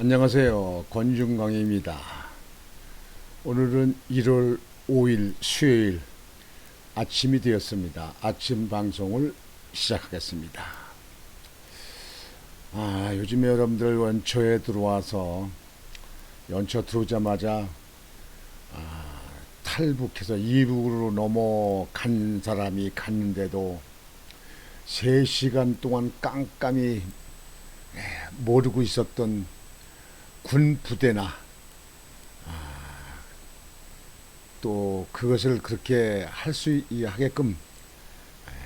안녕하세요. 권중광입니다. 오늘은 1월 5일 수요일 아침이 되었습니다. 아침 방송을 시작하겠습니다. 요즘에 여러분들 연초에 들어와서 연초 들어오자마자 탈북해서 이북으로 넘어간 사람이 갔는데도 3시간 동안 깜깜이 모르고 있었던 군 부대나 또 그것을 그렇게 할 수 하게끔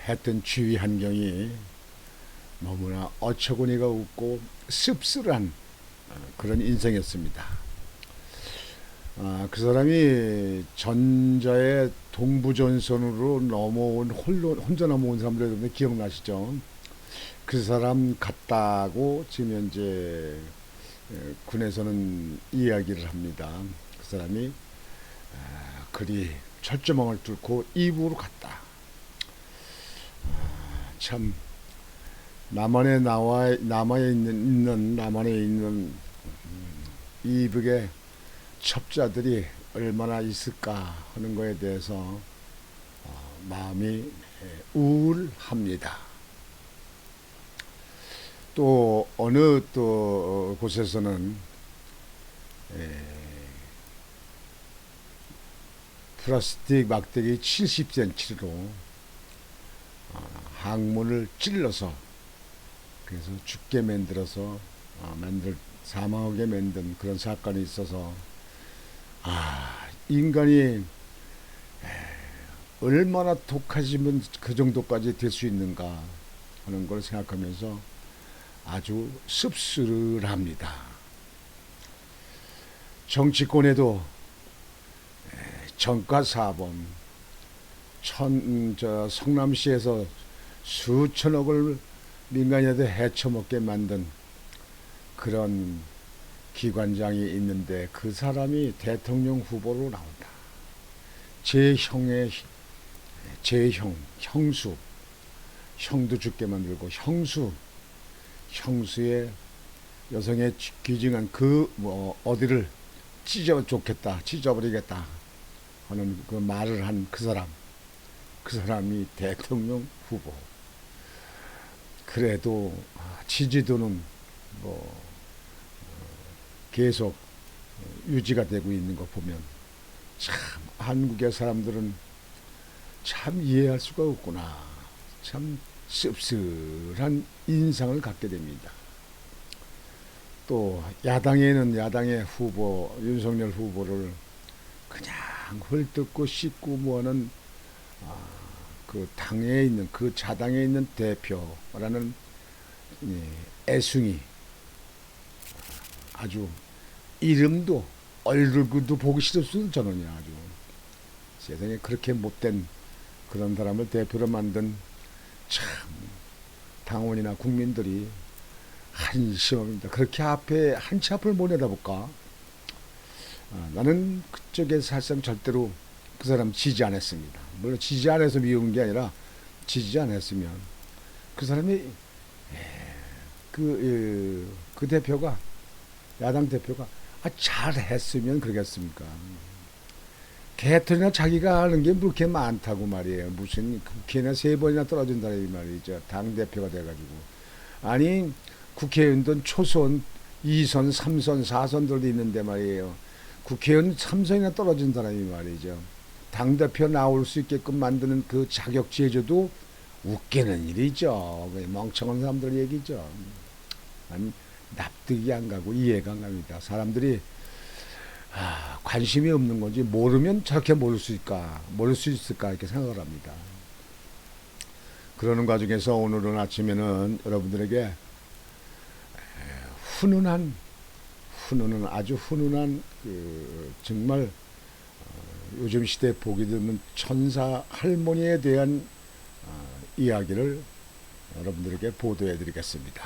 했던 주위 환경이 너무나 어처구니가 없고 씁쓸한 그런 인생이었습니다. 그 사람이 전자의 동부전선으로 넘어온 혼자 넘어온 사람들 여러분 기억나시죠? 그 사람 같다고 지금 현재 군에서는 이야기를 합니다. 그 사람이 그리 철조망을 뚫고 이북으로 갔다. 참 남한에 있는 이북의 첩자들이 얼마나 있을까 하는 것에 대해서 마음이 우울합니다. 또 어느 또 곳에서는 플라스틱 막대기 70cm로 항문을 찔러서 그래서 죽게 만들어서 사망하게 만든 그런 사건이 있어서 인간이 얼마나 독하지면 그 정도까지 될 수 있는가 하는 걸 생각하면서 아주 씁쓸합니다. 정치권에도 정가사범 성남시에서 수천억을 민간인한테 헤쳐먹게 만든 그런 기관장이 있는데 그 사람이 대통령 후보로 나온다. 형도 죽게 만들고 형수의 여성의 귀중한 어디를 찢어버리겠다 하는 그 말을 한 그 사람이 대통령 후보. 그래도 지지도는 계속 유지가 되고 있는 거 보면 참 한국의 사람들은 참 이해할 수가 없구나. 참 씁쓸한 인상을 갖게 됩니다. 또 야당에는 야당의 후보 윤석열 후보를 그냥 헐뜯고 씻고 뭐하는 그 당에 있는 그 자당에 있는 대표라는 애숭이 아주 이름도 얼굴도 보기 싫었어요. 저는 아주 세상에 그렇게 못된 그런 사람을 대표로 만든 참 당원이나 국민들이 한심합니다. 그렇게 한치 앞을 못 내다볼까? 나는 그쪽에 사실상 절대로 그 사람 지지 않았습니다. 물론 지지 안 해서 미운 게 아니라 지지 않았으면 그 사람이 그 대표가 야당 대표가 잘했으면 그러겠습니까? 개털이나 자기가 하는 게 그렇게 많다고 말이에요. 무슨 국회나 3번이나 떨어진다 이 말이죠. 당 대표가 돼가지고 아니 국회의원들 초선 2선, 3선, 4선들도 있는데 말이에요. 국회의원 3선이나 떨어진 사람이 말이죠. 당대표 나올 수 있게끔 만드는 그 자격 제조도 웃기는 일이죠. 멍청한 사람들 얘기죠. 난 납득이 안 가고 이해가 안 갑니다. 사람들이 관심이 없는 건지 모르면 저렇게 모를 수 있을까 이렇게 생각을 합니다. 그러는 과정에서 오늘은 아침에는 여러분들에게 아주 훈훈한 정말 요즘 시대에 보기 드문 천사 할머니에 대한 이야기를 여러분들에게 보도해 드리겠습니다.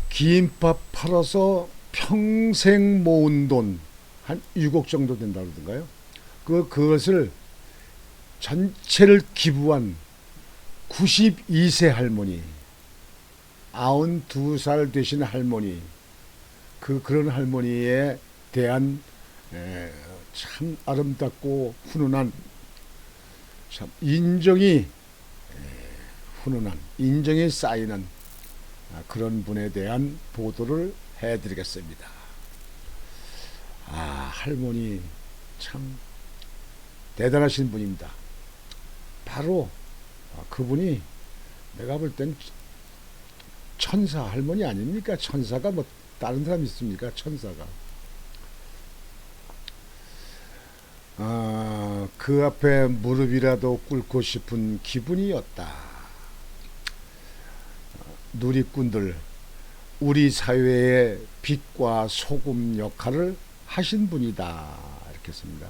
김밥 팔아서 평생 모은 돈 한 6억 정도 된다고 그러던가요? 그것을 전체를 기부한 92세 할머니. 92살 되신 할머니, 그런 할머니에 대한 참 아름답고 훈훈한, 참 훈훈한 인정이 쌓이는 그런 분에 대한 보도를 해드리겠습니다. 할머니 참 대단하신 분입니다. 바로 그분이 내가 볼 땐 천사 할머니 아닙니까? 천사가 뭐 다른 사람 있습니까? 천사가. 그 앞에 무릎이라도 꿇고 싶은 기분이었다. 누리꾼들, 우리 사회의 빛과 소금 역할을 하신 분이다. 이렇게 했습니다.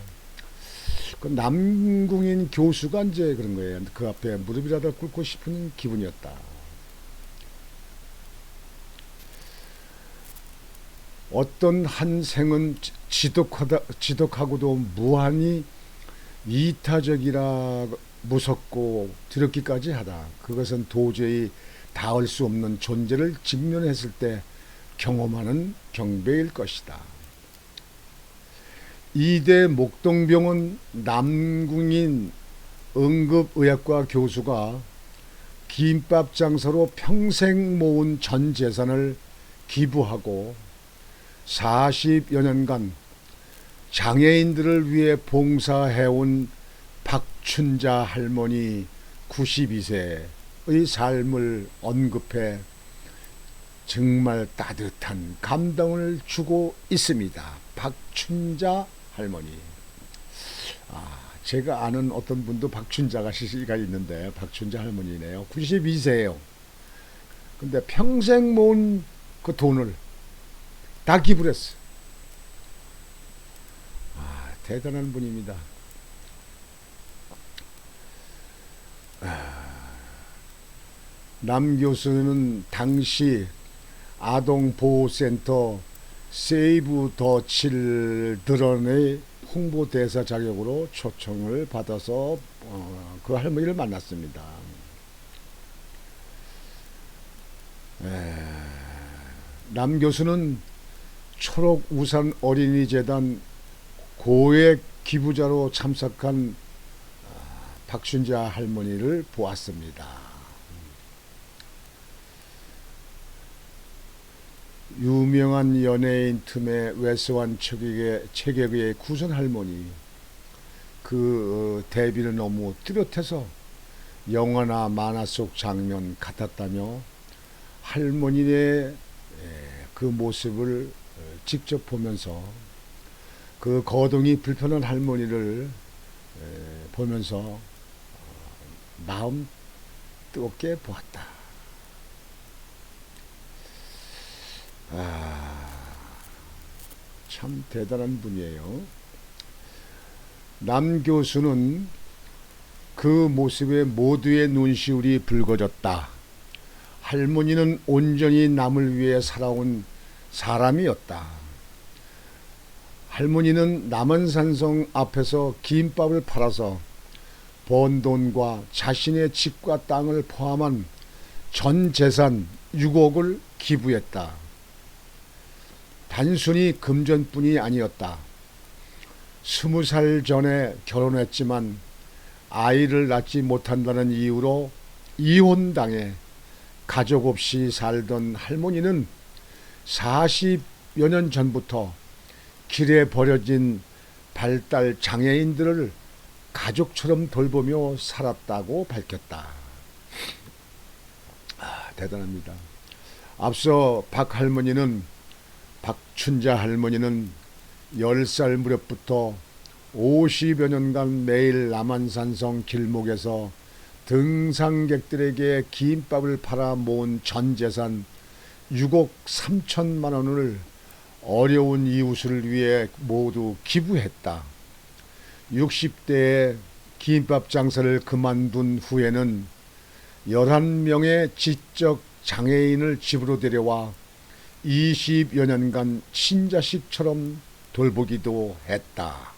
그 남궁인 교수가 이제 그런 거예요. 그 앞에 무릎이라도 꿇고 싶은 기분이었다. 어떤 한 생은 지독하고도 무한히 이타적이라 무섭고 두렵기까지 하다. 그것은 도저히 닿을 수 없는 존재를 직면했을 때 경험하는 경배일 것이다. 이대 목동병원 남궁인 응급의학과 교수가 김밥 장사로 평생 모은 전 재산을 기부하고 40여 년간 장애인들을 위해 봉사해온 박춘자 할머니 92세의 삶을 언급해 정말 따뜻한 감동을 주고 있습니다. 박춘자 할머니. 제가 아는 어떤 분도 박춘자가 있는데 박춘자 할머니네요. 92세예요. 근데 평생 모은 그 돈을 다 기부를 했어요. 대단한 분입니다. 남 교수는 당시 아동보호센터 세이브 더 칠드런의 홍보대사 자격으로 초청을 받아서 그 할머니를 만났습니다. 남 교수는 초록우산 어린이재단 고액 기부자로 참석한 박춘자 할머니를 보았습니다. 유명한 연예인 틈에 외소한 체격의 구선 할머니, 그 대비는 너무 뚜렷해서 영화나 만화 속 장면 같았다며 할머니의 그 모습을 직접 보면서 그 거동이 불편한 할머니를 보면서 마음 뜨겁게 보았다. 참 대단한 분이에요. 남 교수는 그 모습에 모두의 눈시울이 붉어졌다. 할머니는 온전히 남을 위해 살아온 사람이었다. 할머니는 남한산성 앞에서 김밥을 팔아서 번 돈과 자신의 집과 땅을 포함한 전 재산 6억을 기부했다. 단순히 금전뿐이 아니었다. 20살 전에 결혼했지만 아이를 낳지 못한다는 이유로 이혼당해 가족 없이 살던 할머니는 40여 년 전부터 길에 버려진 발달 장애인들을 가족처럼 돌보며 살았다고 밝혔다. 대단합니다. 앞서 박춘자 할머니는 10살 무렵부터 50여 년간 매일 남한산성 길목에서 등산객들에게 김밥을 팔아 모은 전 재산 6억 3천만 원을 어려운 이웃을 위해 모두 기부했다. 60대에 김밥 장사를 그만둔 후에는 11명의 지적 장애인을 집으로 데려와 20여 년간 친자식처럼 돌보기도 했다.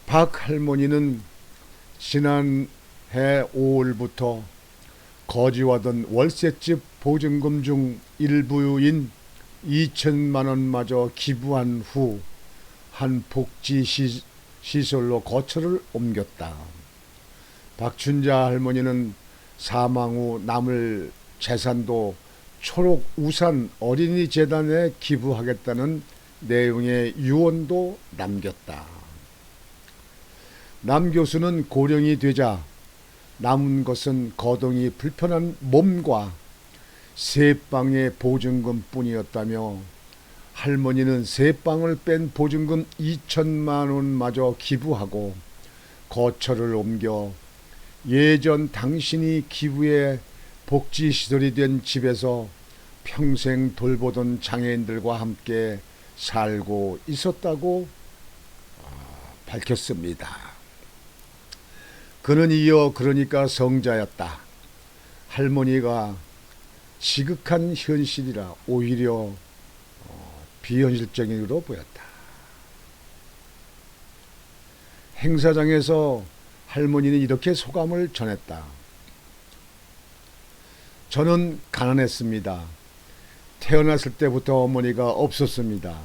박 할머니는 지난해 5월부터 거주하던 월세집 보증금 중 일부인 2천만 원마저 기부한 후 한 복지시설로 거처를 옮겼다. 박춘자 할머니는 사망 후 남을 재산도 초록우산 어린이재단에 기부하겠다는 내용의 유언도 남겼다. 남 교수는 고령이 되자 남은 것은 거동이 불편한 몸과 세 방의 보증금 뿐이었다며 할머니는 세 방을 뺀 보증금 2천만 원마저 기부하고 거처를 옮겨 예전 당신이 기부해 복지시설이 된 집에서 평생 돌보던 장애인들과 함께 살고 있었다고 밝혔습니다. 그는 이어 그러니까 성자였다. 할머니가 지극한 현실이라 오히려 비현실적으로 보였다. 행사장에서 할머니는 이렇게 소감을 전했다. 저는 가난했습니다. 태어났을 때부터 어머니가 없었습니다.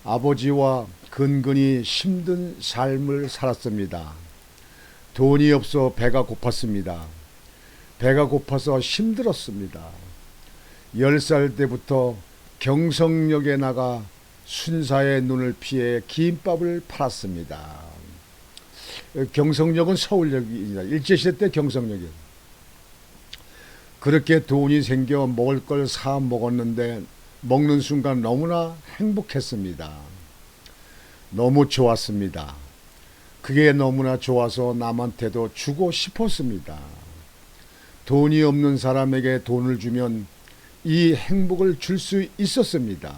아버지와 근근히 힘든 삶을 살았습니다. 돈이 없어 배가 고팠습니다. 배가 고파서 힘들었습니다. 10살 때부터 경성역에 나가 순사의 눈을 피해 김밥을 팔았습니다. 경성역은 서울역입니다. 일제시대 때 경성역이에요. 그렇게 돈이 생겨 먹을 걸 사 먹었는데 먹는 순간 너무나 행복했습니다. 너무 좋았습니다. 그게 너무나 좋아서 남한테도 주고 싶었습니다. 돈이 없는 사람에게 돈을 주면 이 행복을 줄 수 있었습니다.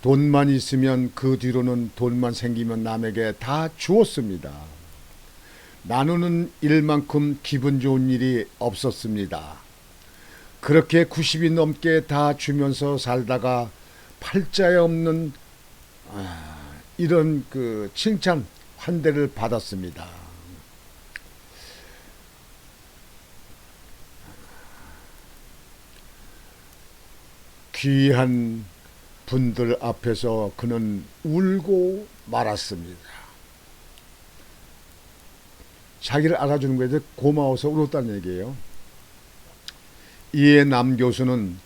돈만 있으면 그 뒤로는 돈만 생기면 남에게 다 주었습니다. 나누는 일만큼 기분 좋은 일이 없었습니다. 그렇게 90이 넘게 다 주면서 살다가 팔자에 없는 이런 칭찬 환대를 받았습니다. 귀한 분들 앞에서 그는 울고 말았습니다. 자기를 알아주는 거에 대해 고마워서 울었다는 얘기예요. 이에 남 교수는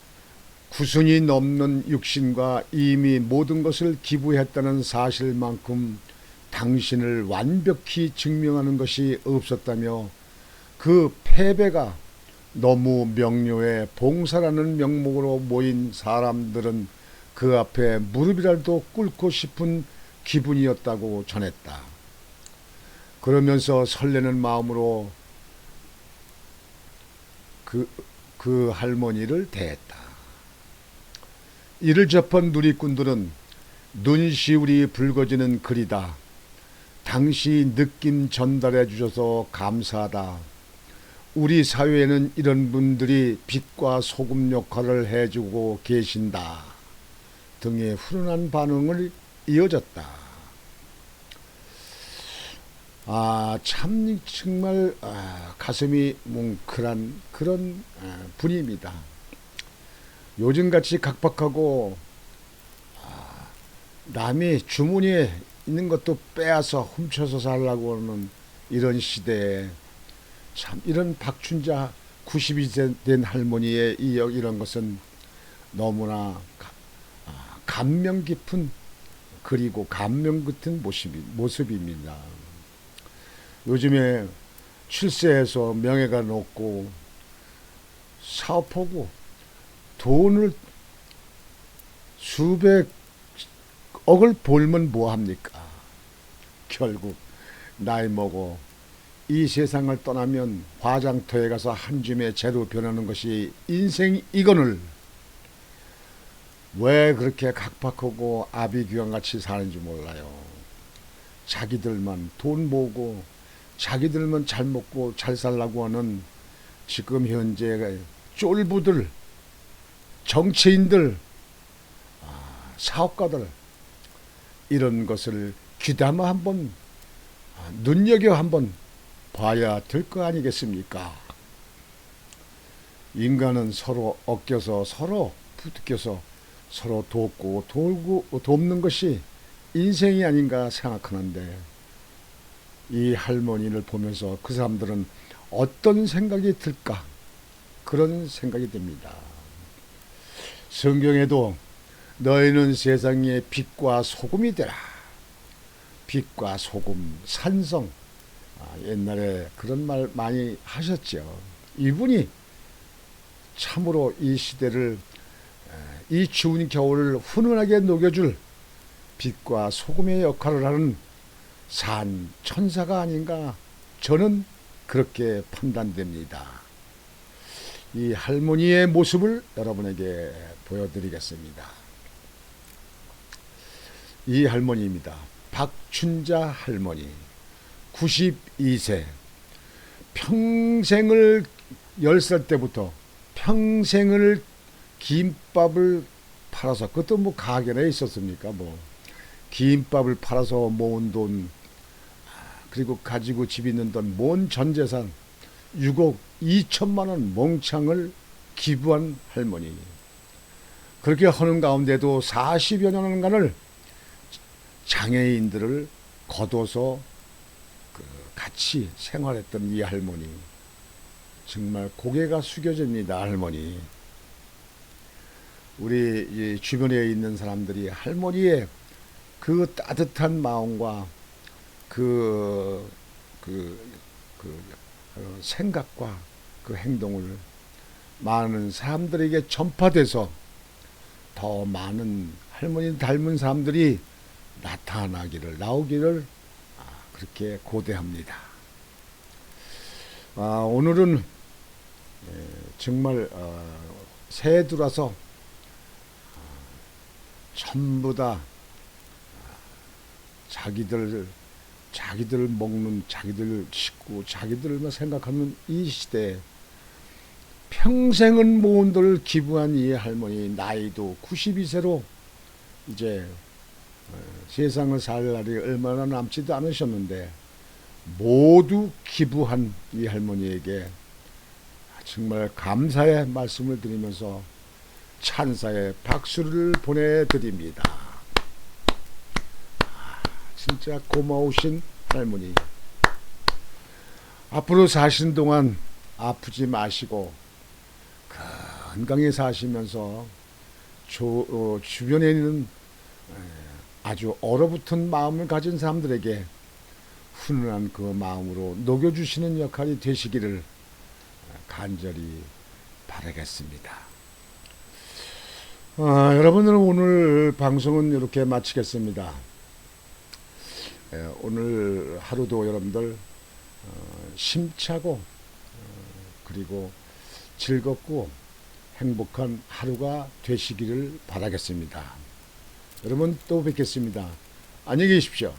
구순이 넘는 육신과 이미 모든 것을 기부했다는 사실만큼 당신을 완벽히 증명하는 것이 없었다며 그 패배가 너무 명료해 봉사라는 명목으로 모인 사람들은 그 앞에 무릎이라도 꿇고 싶은 기분이었다고 전했다. 그러면서 설레는 마음으로 그 할머니를 대했다. 이를 접한 누리꾼들은 눈시울이 붉어지는 글이다. 당시 느낌 전달해 주셔서 감사하다. 우리 사회에는 이런 분들이 빛과 소금 역할을 해주고 계신다 등의 훈훈한 반응을 이어졌다. 참 정말 가슴이 뭉클한 그런 분입니다. 요즘같이 각박하고 남이 주머니에 있는 것도 빼앗아 훔쳐서 살라고 하는 이런 시대에 참 이런 박춘자 90이 된 할머니의 이런 것은 너무나 감명 깊은 그리고 감명 같은 모습입니다. 요즘에 출세해서 명예가 높고 사업하고 돈을 수백억을 벌면 뭐합니까? 결국 나이 먹어 이 세상을 떠나면 화장터에 가서 한 줌의 재로 변하는 것이 인생이거늘 왜 그렇게 각박하고 아비규환같이 사는지 몰라요. 자기들만 돈 모으고 자기들만 잘 먹고 잘 살라고 하는 지금 현재 쫄부들, 정치인들, 사업가들 이런 것을 귀담아 한번 눈여겨 한번 봐야 될 거 아니겠습니까? 인간은 서로 엮여서 서로 부딪혀서 서로 돕고 돌고 돕는 것이 인생이 아닌가 생각하는데 이 할머니를 보면서 그 사람들은 어떤 생각이 들까? 그런 생각이 듭니다. 성경에도 너희는 세상의 빛과 소금이 되라. 빛과 소금, 산성. 옛날에 그런 말 많이 하셨죠. 이분이 참으로 이 시대를, 이 추운 겨울을 훈훈하게 녹여줄 빛과 소금의 역할을 하는 산 천사가 아닌가, 저는 그렇게 판단됩니다. 이 할머니의 모습을 여러분에게 보여드리겠습니다. 이 할머니입니다. 박춘자 할머니, 92세. 평생을 10살 때부터 평생을 김밥을 팔아서, 그것도 뭐 가게에 있었습니까? 뭐 김밥을 팔아서 모은 돈, 그리고 가지고 집 있는 돈, 모은 전 재산 6억 2천만 원 몽창을 기부한 할머니. 그렇게 하는 가운데도 40여 년간을 장애인들을 거둬서 같이 생활했던 이 할머니. 정말 고개가 숙여집니다, 할머니. 우리 주변에 있는 사람들이 할머니의 그 따뜻한 마음과 생각과 그 행동을 많은 사람들에게 전파돼서 더 많은 할머니 닮은 사람들이 나오기를 그렇게 고대합니다. 오늘은 정말 새해 들어서 전부 다 자기들 먹는, 자기들 식구, 자기들만 생각하는 이 시대에 평생은 모은 돈을 기부한 이 할머니, 나이도 92세로 이제 세상을 살 날이 얼마나 남지도 않으셨는데 모두 기부한 이 할머니에게 정말 감사의 말씀을 드리면서 찬사의 박수를 보내드립니다. 진짜 고마우신 할머니. 앞으로 사시는 동안 아프지 마시고 건강히 사시면서 주변에 있는 아주 얼어붙은 마음을 가진 사람들에게 훈훈한 그 마음으로 녹여주시는 역할이 되시기를 간절히 바라겠습니다. 여러분들, 오늘 방송은 이렇게 마치겠습니다. 오늘 하루도 여러분들 심차고 그리고 즐겁고 행복한 하루가 되시기를 바라겠습니다. 여러분, 또 뵙겠습니다. 안녕히 계십시오.